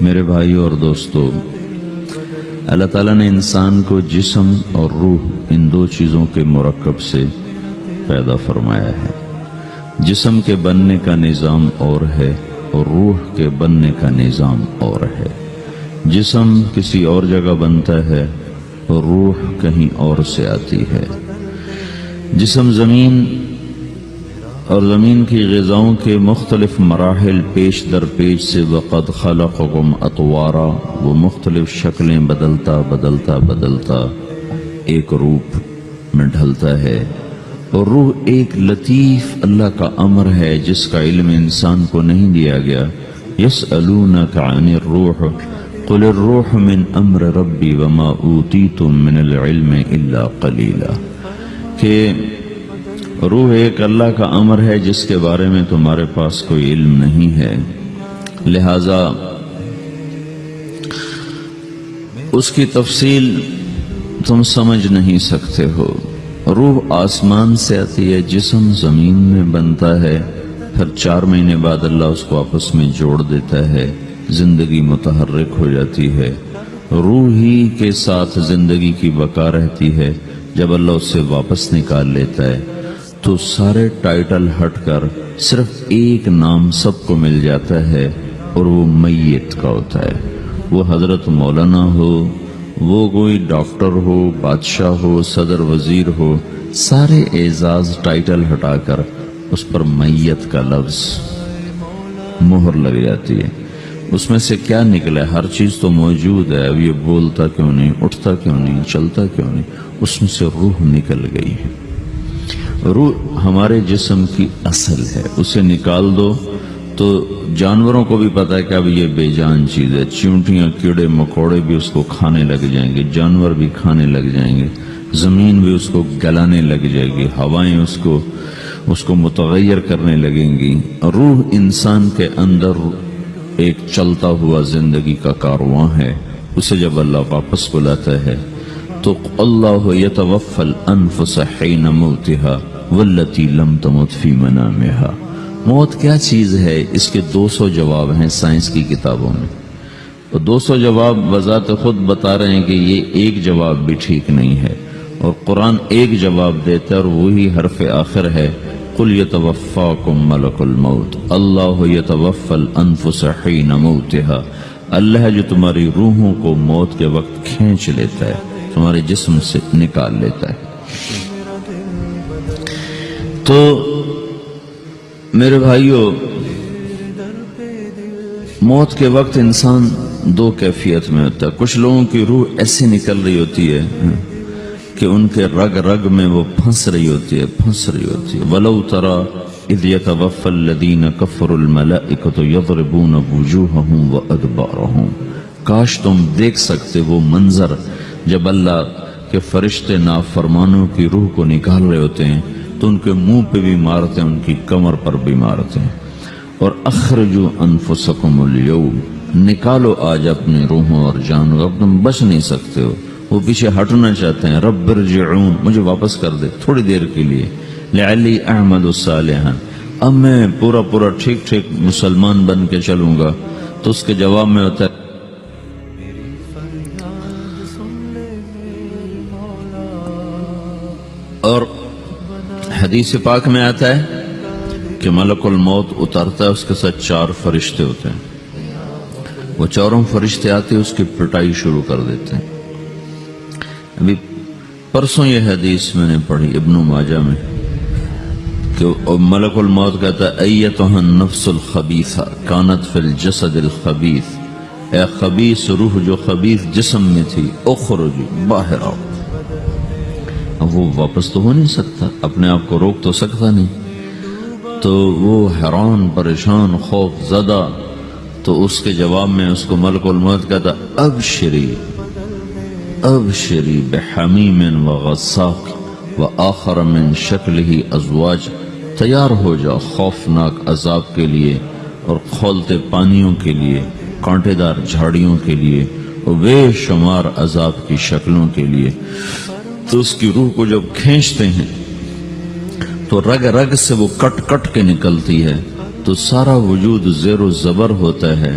میرے بھائیوں اور دوستو، اللہ تعالیٰ نے انسان کو جسم اور روح ان دو چیزوں کے مرکب سے پیدا فرمایا ہے۔ جسم کے بننے کا نظام اور ہے اور روح کے بننے کا نظام اور ہے۔ جسم کسی اور جگہ بنتا ہے اور روح کہیں اور سے آتی ہے۔ جسم زمین اور زمین کی غذاؤں کے مختلف مراحل پیش در پیش سے وقد خلقکم اطوارا، وہ مختلف شکلیں بدلتا ایک روپ میں ڈھلتا ہے، اور روح ایک لطیف اللہ کا امر ہے جس کا علم انسان کو نہیں دیا گیا۔ یسألونک عن الروح قل الروح من امر ربی وما اوتیتم من العلم الا قلیلا، کہ روح ایک اللہ کا امر ہے جس کے بارے میں تمہارے پاس کوئی علم نہیں ہے، لہذا اس کی تفصیل تم سمجھ نہیں سکتے ہو۔ روح آسمان سے آتی ہے، جسم زمین میں بنتا ہے، پھر 4 مہینے بعد اللہ اس کو آپس میں جوڑ دیتا ہے، زندگی متحرک ہو جاتی ہے۔ روح ہی کے ساتھ زندگی کی بقا رہتی ہے۔ جب اللہ اس سے واپس نکال لیتا ہے تو سارے ٹائٹل ہٹ کر صرف ایک نام سب کو مل جاتا ہے، اور وہ میت کا ہوتا ہے۔ وہ حضرت مولانا ہو، وہ کوئی ڈاکٹر ہو، بادشاہ ہو، صدر وزیر ہو، سارے اعزاز ٹائٹل ہٹا کر اس پر میت کا لفظ مہر لگ جاتی ہے۔ اس میں سے کیا نکلا ہے؟ ہر چیز تو موجود ہے، اب یہ بولتا کیوں نہیں، اٹھتا کیوں نہیں، چلتا کیوں نہیں؟ اس میں سے روح نکل گئی ہے۔ روح ہمارے جسم کی اصل ہے، اسے نکال دو تو جانوروں کو بھی پتا ہے کہ اب یہ بے جان چیز ہے۔ چیونٹیاں، کیڑے مکوڑے بھی اس کو کھانے لگ جائیں گے، جانور بھی کھانے لگ جائیں گے، زمین بھی اس کو گلانے لگ جائے گی، ہوائیں اس کو متغیر کرنے لگیں گی۔ روح انسان کے اندر ایک چلتا ہوا زندگی کا کارواں ہے۔ اسے جب اللہ واپس بلاتا ہے تو اللہ یتوفی الانفس حین موتها والتی لم تمت فی منامہا۔ موت کیا چیز ہے؟ اس کے 200 جواب ہیں سائنس کی کتابوں میں، اور 200 جواب بذات خود بتا رہے ہیں کہ یہ ایک جواب بھی ٹھیک نہیں ہے، اور قرآن ایک جواب دیتا ہے اور وہی حرف آخر ہے، قل یتوفاکم ملک الموت اللہ یتوفی الانفس حین موتها۔ اللہ ہے جو تمہاری روحوں کو موت کے وقت کھینچ لیتا ہے، تمہارے جسم سے نکال لیتا ہے۔ تو میرے بھائیوں، موت کے وقت انسان 2 کیفیت میں ہوتا ہے۔ کچھ لوگوں کی روح ایسے نکل رہی ہوتی ہے کہ ان کے رگ رگ میں وہ پھنس رہی ہوتی ہے۔ وَلَوْ تَرَى اِذْ يَتَوَفَّى الَّذِينَ كَفَرُوا الْمَلَائِكَةُ يَضْرِبُونَ وُجُوهَهُمْ وَأَدْبَارَهُمْ۔ کاش تم دیکھ سکتے وہ منظر جب اللہ کے فرشتے نافرمانوں کی روح کو نکال رہے ہوتے ہیں تو ان کے منہ پہ بھی مارتے ہیں، ان کی کمر پر بھی مارتے ہیں۔ اور اخرجوا انفسکم اليوم، نکالو آج اپنی روحوں اور جانوں، اب تم بچ نہیں سکتے ہو۔ وہ پیچھے ہٹنا چاہتے ہیں، رب ارجعون، مجھے واپس کر دے تھوڑی دیر کے لیے، لعلی اعمل صالحا، اب میں پورا ٹھیک مسلمان بن کے چلوں گا۔ تو اس کے جواب میں ہوتا ہے اور حدیث پاک میں آتا ہے کہ ملک الموت اترتا ہے، اس کے ساتھ 4 فرشتے ہوتے ہیں۔ وہ 4 فرشتے آتے اس کی پٹائی شروع کر دیتے ہیں۔ ابھی پرسوں یہ حدیث میں نے پڑھی ابن ماجہ میں کہ ملک الموت کہتا ہے ایتھا النفس الخبیثہ کانت فی الجسد الخبیث، اے خبیث روح جو خبیث جسم میں تھی، اخرج، باہر آؤ۔ اب وہ واپس تو ہو نہیں سکتا، اپنے آپ کو روک تو سکتا نہیں، تو وہ حیران، پریشان، خوف زدہ، تو اس کے جواب میں اس کو ملک الموت کہتا ابشری بحمیم وغساق وآخر من شکلہ ازواج، تیار ہو جا خوفناک عذاب کے لیے اور کھولتے پانیوں کے لیے، کانٹے دار جھاڑیوں کے لیے، اور بے شمار عذاب کی شکلوں کے لیے۔ تو اس کی روح کو جب کھینچتے ہیں تو رگ رگ سے وہ کٹ کٹ کے نکلتی ہے، تو سارا وجود زیر و زبر ہوتا ہے،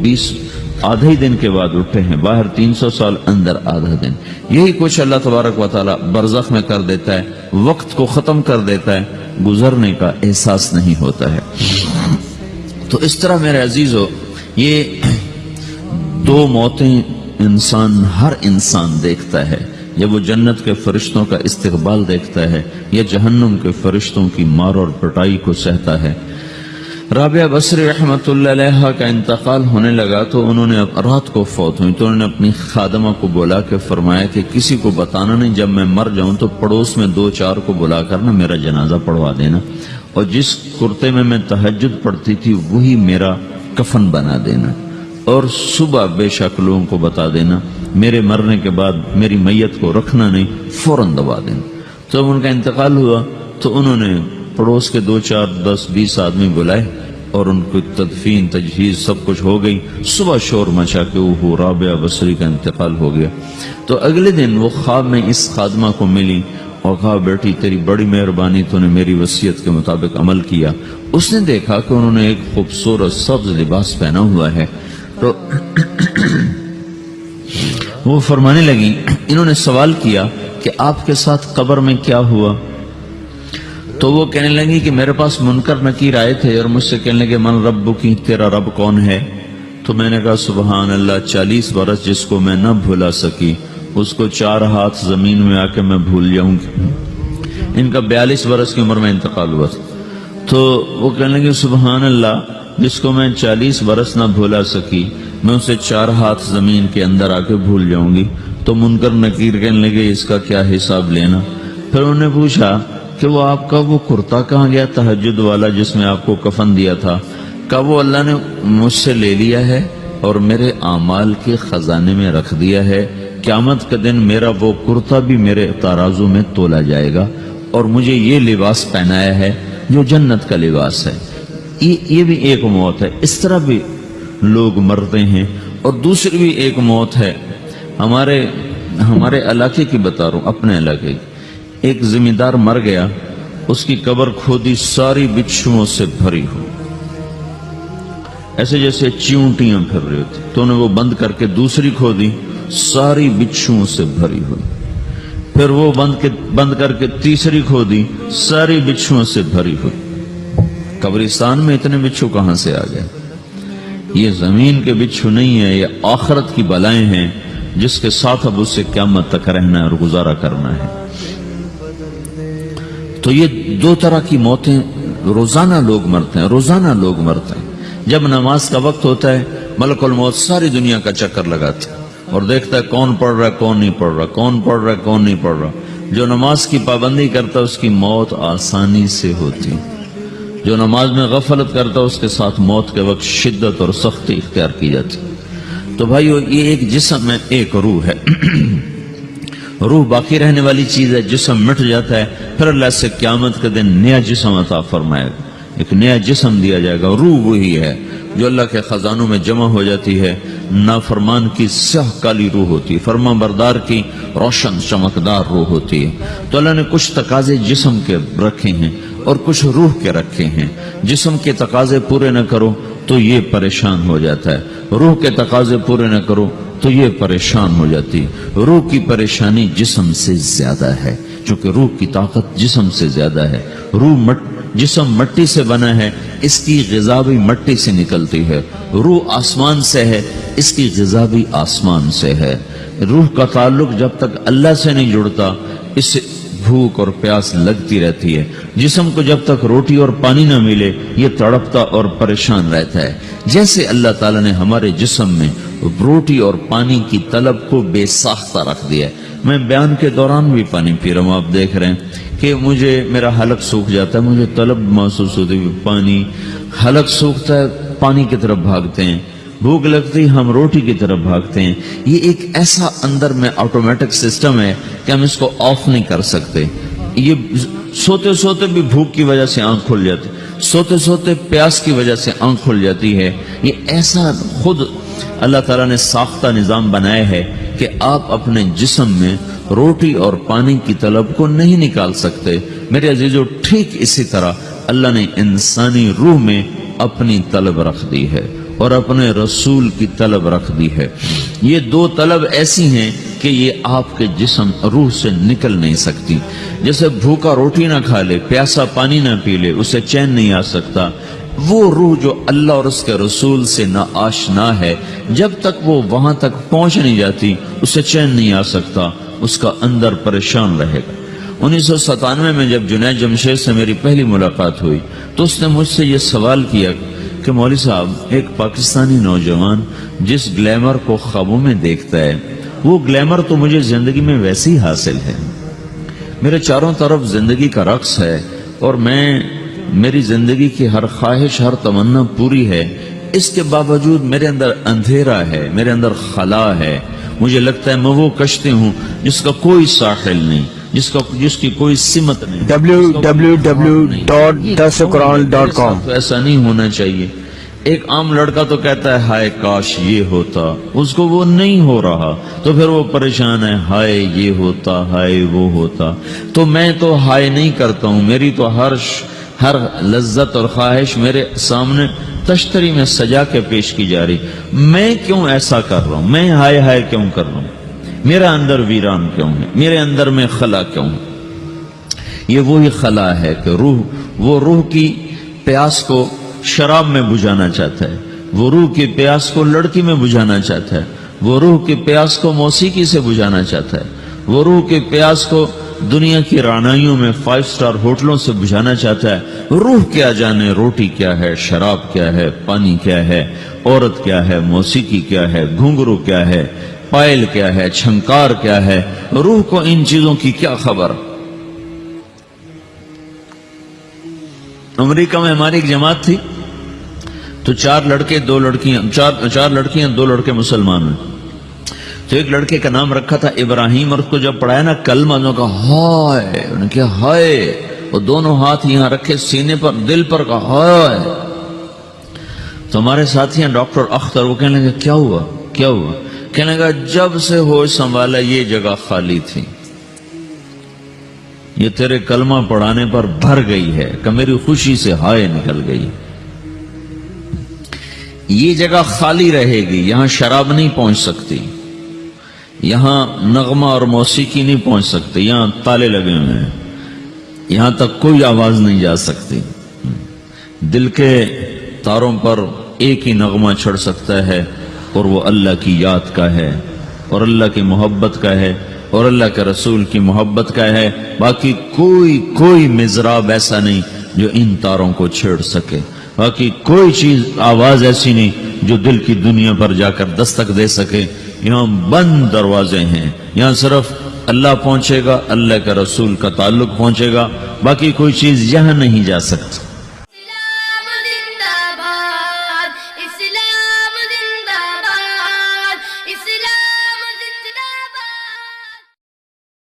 20 آدھے ہی دن کے بعد اٹھے ہیں، باہر 300 سال، اندر آدھا دن. یہی کچھ اللہ تبارک و تعالی برزخ میں کر دیتا ہے، وقت کو ختم کر دیتا ہے، گزرنے کا احساس نہیں ہوتا ہے. تو اس طرح میرے عزیزو، یہ دو موتیں ہر انسان دیکھتا ہے. جب وہ جنت کے فرشتوں کا استقبال دیکھتا ہے یا جہنم کے فرشتوں کی مار اور پٹائی کو سہتا ہے. رابعہ بصری رحمت اللہ علیہ کا انتقال ہونے لگا تو انہوں نے رات کو فوت ہوئی تو انہوں نے اپنی خادمہ کو بلا کے فرمایا کہ کسی کو بتانا نہیں، جب میں مر جاؤں تو پڑوس میں 2-4 کو بلا کر نا میرا جنازہ پڑھوا دینا، اور جس کرتے میں تہجد پڑھتی تھی وہی میرا کفن بنا دینا، اور صبح بے شک لوگوں کو بتا دینا، میرے مرنے کے بعد میری میت کو رکھنا نہیں، فوراً دبا دینا. تو جب ان کا انتقال ہوا تو انہوں نے پڑوس کے 2-4-10-20 آدمی بلائے اور ان کو تدفین تجہیز سب کچھ ہو گئی. صبح شور مچا کہ وہ رابعہ بصری کا انتقال ہو گیا. تو اگلے دن وہ خواب میں اس خادمہ کو ملی اور کہا بیٹی تیری بڑی مہربانی، تو نے میری وصیت کے مطابق عمل کیا. اس نے دیکھا کہ انہوں نے ایک خوبصورت سبز لباس پہنا ہوا ہے. تو وہ فرمانے لگی، انہوں نے سوال کیا کہ آپ کے ساتھ قبر میں کیا ہوا؟ تو وہ کہنے لگی کہ میرے پاس منکر نکیر آئے تھے اور مجھ سے کہنے لگے من رب کی، تیرا رب کون ہے؟ تو میں نے کہا سبحان اللہ، 40 برس جس کو میں نہ بھولا سکی اس کو 4 ہاتھ زمین میں آ کے میں بھول جاؤں گی. ان کا 42 برس کی عمر میں انتقال ہوا. تو وہ کہنے لگے سبحان اللہ، جس کو میں 40 برس نہ بھولا سکی میں اسے 4 ہاتھ زمین کے اندر آ کے بھول جاؤں گی. تو منکر نکیر کہنے لگے اس کا کیا حساب لینا؟ پھر انہوں نے پوچھا کہ وہ آپ کا وہ کرتا کہاں گیا تہجد والا جس میں آپ کو کفن دیا تھا؟ کہا وہ اللہ نے مجھ سے لے لیا ہے اور میرے اعمال کے خزانے میں رکھ دیا ہے. قیامت کے دن میرا وہ کرتا بھی میرے ترازو میں تولا جائے گا اور مجھے یہ لباس پہنایا ہے جو جنت کا لباس ہے. یہ بھی ایک موت ہے. اس طرح بھی لوگ مرتے ہیں. اور دوسری بھی ایک موت ہے. ہمارے علاقے کی بتا رہا ہوں، اپنے علاقے کی. ایک زمیندار مر گیا، اس کی قبر کھودی، ساری بچھوؤں سے بھری ہو، ایسے جیسے چیونٹیاں پھر رہی ہوتی. تو انہوں نے وہ بند کر کے دوسری کھودی، ساری بچھوؤں سے بھری ہوئی. پھر وہ بند کر کے تیسری کھودی، ساری بچھوؤں سے بھری ہوئی. قبرستان میں اتنے بچھو کہاں سے آ گئے؟ یہ زمین کے بچھو نہیں ہے، یہ آخرت کی بلائیں ہیں جس کے ساتھ اب اسے قیامت تک رہنا ہے اور گزارا کرنا ہے. تو یہ 2 طرح کی موتیں روزانہ لوگ مرتے ہیں، روزانہ لوگ مرتے ہیں. جب نماز کا وقت ہوتا ہے ملک الموت ساری دنیا کا چکر لگاتا ہے اور دیکھتا ہے کون پڑھ رہا ہے کون نہیں پڑھ رہا، کون پڑھ رہا ہے کون نہیں پڑھ رہا. جو نماز کی پابندی کرتا ہے اس کی موت آسانی سے ہوتی، جو نماز میں غفلت کرتا ہے اس کے ساتھ موت کے وقت شدت اور سختی اختیار کی جاتی. تو بھائیو، یہ ایک جسم ہے، ایک روح ہے. روح باقی رہنے والی چیز ہے، جسم مٹ جاتا ہے، پھر اللہ سے قیامت کے دن نیا جسم عطا فرمائے گا، ایک نیا جسم دیا جائے گا. روح وہی ہے جو اللہ کے خزانوں میں جمع ہو جاتی ہے. نافرمان کی سیاہ کالی روح ہوتی ہے، فرمان بردار کی روشن چمکدار روح ہوتی ہے. تو اللہ نے کچھ تقاضے جسم کے رکھے ہیں اور کچھ روح کے رکھے ہیں. جسم کے تقاضے پورے نہ کرو تو یہ پریشان ہو جاتا ہے، روح کے تقاضے پورے نہ کرو تو یہ پریشان ہو جاتی ہے. روح کی پریشانی جسم سے زیادہ ہے چونکہ روح کی طاقت جسم سے زیادہ ہے. جسم مٹی سے بنا ہے، اس کی غذا بھی مٹی سے نکلتی ہے. روح آسمان سے ہے، اس کی غذا بھی آسمان سے ہے. روح کا تعلق جب تک اللہ سے نہیں جڑتا اس سے بھوک اور پیاس لگتی رہتی ہے. جسم کو جب تک روٹی اور پانی نہ ملے یہ تڑپتا اور پریشان رہتا ہے. جیسے اللہ تعالیٰ نے ہمارے جسم میں روٹی اور پانی کی طلب کو بے ساختہ رکھ دیا ہے. میں بیان کے دوران بھی پانی پی رہا ہوں، آپ دیکھ رہے ہیں کہ میرا حلق سوکھ جاتا ہے، مجھے طلب محسوس ہوتی ہے پانی. حلق سوکھتا ہے پانی کی طرف بھاگتے ہیں، بھوک لگتی ہم روٹی کی طرف بھاگتے ہیں. یہ ایک ایسا اندر میں آٹومیٹک سسٹم ہے کہ ہم اس کو آف نہیں کر سکتے. یہ سوتے سوتے بھی بھوک کی وجہ سے آنکھ کھل جاتی، سوتے سوتے پیاس کی وجہ سے آنکھ کھل جاتی ہے. یہ ایسا خود اللہ تعالیٰ نے ساختہ نظام بنایا ہے کہ آپ اپنے جسم میں روٹی اور پانی کی طلب کو نہیں نکال سکتے. میرے عزیزو، ٹھیک اسی طرح اللہ نے انسانی روح میں اپنی طلب رکھ دی ہے. اور اپنے رسول کی طلب رکھ دی ہے۔ یہ دو طلب ایسی ہیں کہ یہ آپ کے جسم روح سے نکل نہیں سکتی۔ جیسے بھوکا روٹی نہ کھا لے، پیاسا پانی نہ پی لے، اسے چین نہیں آ سکتا، وہ روح جو اللہ اور اس کے رسول سے نا آشنا ہے، جب تک وہ وہاں تک پہنچ نہیں جاتی اسے چین نہیں آ سکتا، اس کا اندر پریشان رہے گا۔ 1997 میں جب جنید جمشید سے میری پہلی ملاقات ہوئی تو اس نے مجھ سے یہ سوال کیا کہ مولوی صاحب، ایک پاکستانی نوجوان جس گلیمر کو خوابوں میں دیکھتا ہے، وہ گلیمر تو مجھے زندگی میں ویسے ہی حاصل ہے، میرے چاروں طرف زندگی کا رقص ہے، اور میری زندگی کی ہر خواہش، ہر تمنا پوری ہے، اس کے باوجود میرے اندر اندھیرا ہے، میرے اندر خلا ہے، مجھے لگتا ہے میں وہ کشتی ہوں جس کا کوئی ساحل نہیں، جس کی کوئی سمت نہیں، www.dasquran.com۔ تو ایسا نہیں ہونا چاہیے۔ ایک عام لڑکا تو کہتا ہے ہائے کاش یہ ہوتا، اس کو وہ نہیں ہو رہا تو پھر وہ پریشان ہے، ہائے یہ ہوتا، ہائے وہ ہوتا۔ تو میں تو ہائے نہیں کرتا ہوں، میری تو ہر لذت اور خواہش میرے سامنے تشتری میں سجا کے پیش کی جا رہی، میں کیوں ایسا کر رہا ہوں؟ میں ہائے ہائے کیوں کر رہا ہوں؟ میرا اندر ویران کیوں ہے؟ میرے اندر میں خلا کیوں ہے؟ یہ وہی خلا ہے کہ وہ روح کی پیاس کو شراب میں بجھانا چاہتا ہے، وہ روح کی پیاس کو لڑکی میں بجھانا چاہتا ہے، وہ روح کی پیاس کو موسیقی سے بجھانا چاہتا ہے، وہ روح کی پیاس کو دنیا کی رعنائیوں میں 5 سٹار ہوٹلوں سے بجھانا چاہتا ہے۔ روح کیا جانے روٹی کیا ہے، شراب کیا ہے، پانی کیا ہے، عورت کیا ہے، موسیقی کیا ہے، گھنگرو کیا ہے، پائل کیا ہے، چھنکار کیا ہے، روح کو ان چیزوں کی کیا خبر؟ امریکہ میں ہماری ایک جماعت تھی تو 4 لڑکے 2 لڑکیاں، 4 لڑکیاں 2 لڑکے مسلمان ہیں۔ تو ایک لڑکے کا نام رکھا تھا ابراہیم، اور اس کو جب پڑھایا نا کلمہ، انہوں نے کہا ہائے، انہوں نے کہا ہائے، اور دونوں ہاتھ یہاں رکھے سینے پر، دل پر، کہا ہائے۔ تو ہمارے ساتھی ہیں ڈاکٹر اختر، وہ کہنے لگے کیا ہوا کیا ہوا؟ کہنے لگا جب سے ہوش سنبھالا یہ جگہ خالی تھی، یہ تیرے کلمہ پڑھانے پر بھر گئی ہے کہ میری خوشی سے ہائے نکل گئی۔ یہ جگہ خالی رہے گی، یہاں شراب نہیں پہنچ سکتی، یہاں نغمہ اور موسیقی نہیں پہنچ سکتے، یہاں تالے لگے ہوئے ہیں، یہاں تک کوئی آواز نہیں جا سکتی۔ دل کے تاروں پر ایک ہی نغمہ چڑھ سکتا ہے، اور وہ اللہ کی یاد کا ہے، اور اللہ کی محبت کا ہے، اور اللہ کے رسول کی محبت کا ہے۔ باقی کوئی مضراب ایسا نہیں جو ان تاروں کو چھیڑ سکے، باقی کوئی چیز، آواز ایسی نہیں جو دل کی دنیا پر جا کر دستک دے سکے۔ یہاں بند دروازے ہیں، یہاں صرف اللہ پہنچے گا، اللہ کے رسول کا تعلق پہنچے گا، باقی کوئی چیز یہاں نہیں جا سکتی۔